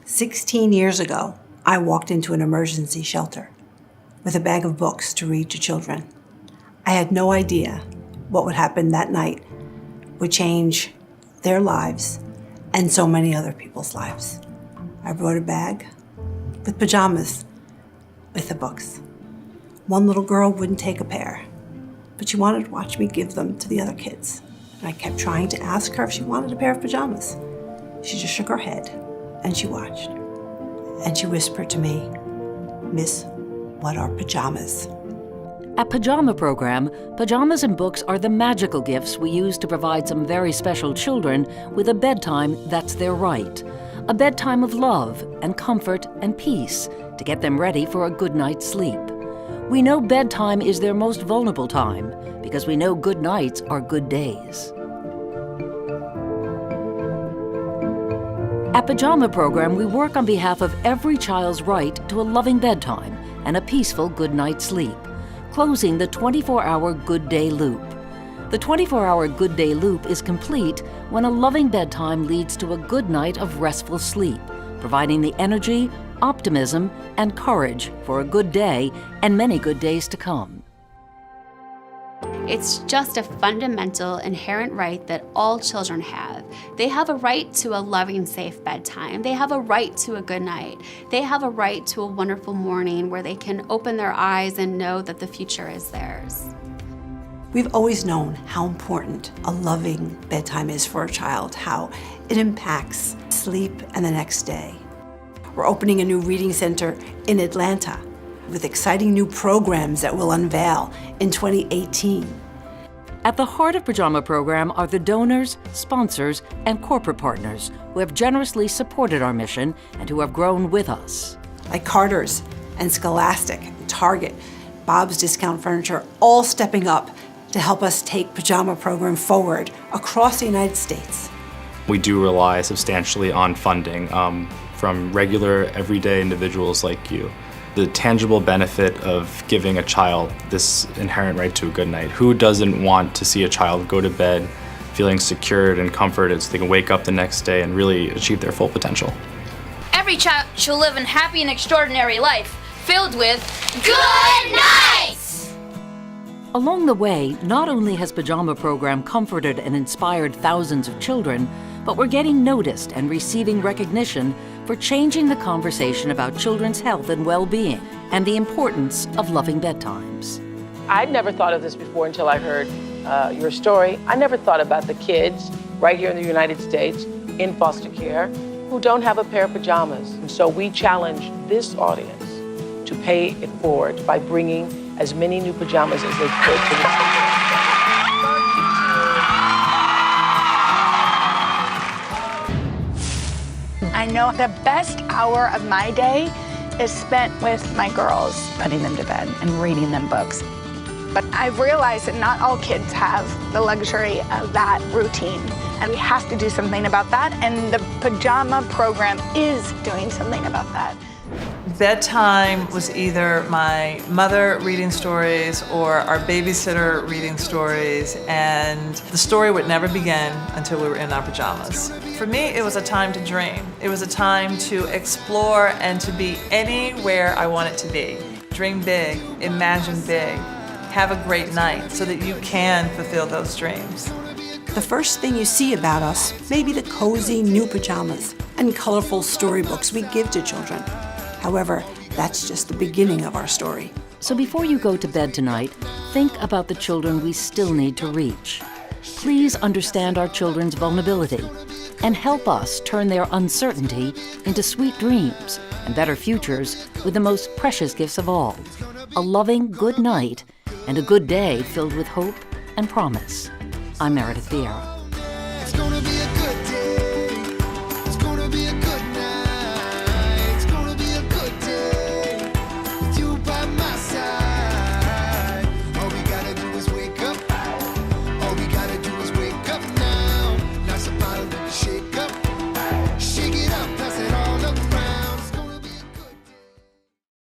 16 years ago, I walked into an emergency shelter with a bag of books to read to children. I had no idea what would happen that night would change their lives and so many other people's lives. I brought a bag with pajamas with the books. One little girl wouldn't take a pair, but she wanted to watch me give them to the other kids. And I kept trying to ask her if she wanted a pair of pajamas. She just shook her head and she watched. And she whispered to me, "Miss, what are pajamas?" At Pajama program, pajamas and books are the magical gifts we use to provide some very special children with a bedtime that's their right. A bedtime of love and comfort and peace to get them ready for a good night's sleep. We know bedtime is their most vulnerable time because we know good nights are good days. At Pajama program, we work on behalf of every child's right to a loving bedtime and a peaceful good night's sleep, closing the 24-hour good day loop. The 24-hour good day loop is complete when a loving bedtime leads to a good night of restful sleep, providing the energy, optimism, and courage for a good day and many good days to come. It's just a fundamental, inherent right that all children have. They have a right to a loving, safe bedtime. They have a right to a good night. They have a right to a wonderful morning where they can open their eyes and know that the future is theirs. We've always known how important a loving bedtime is for a child, how it impacts sleep and the next day. We're opening a new reading center in Atlanta with exciting new programs that we'll unveil in 2018. At the heart of Pajama program are the donors, sponsors, and corporate partners who have generously supported our mission and who have grown with us. Like Carter's and Scholastic, Target, Bob's Discount Furniture, all stepping up to help us take Pajama program forward across the United States. We do rely substantially on funding from regular, everyday individuals like you. The tangible benefit of giving a child this inherent right to a good night. Who doesn't want to see a child go to bed feeling secured and comforted so they can wake up the next day and really achieve their full potential? Every child should live a happy and extraordinary life filled with good nights! Along the way, not only has Pajama program comforted and inspired thousands of children, but we're getting noticed and receiving recognition for changing the conversation about children's health and well-being and the importance of loving bedtimes. I'd never thought of this before until I heard your story. I never thought about the kids right here in the United States in foster care who don't have a pair of pajamas. And so we challenge this audience to pay it forward by bringing as many new pajamas as they could to the I know the best hour of my day is spent with my girls, putting them to bed and reading them books. But I've realized that not all kids have the luxury of that routine, and we have to do something about that, and the Pajama program is doing something about that. Bedtime was either my mother reading stories or our babysitter reading stories, and the story would never begin until we were in our pajamas. For me, it was a time to dream. It was a time to explore and to be anywhere I wanted to be. Dream big, imagine big, have a great night so that you can fulfill those dreams. The first thing you see about us may be the cozy new pajamas and colorful storybooks we give to children. However, that's just the beginning of our story. So before you go to bed tonight, think about the children we still need to reach. Please understand our children's vulnerability and help us turn their uncertainty into sweet dreams and better futures with the most precious gifts of all, a loving good night and a good day filled with hope and promise. I'm Meredith Vieira.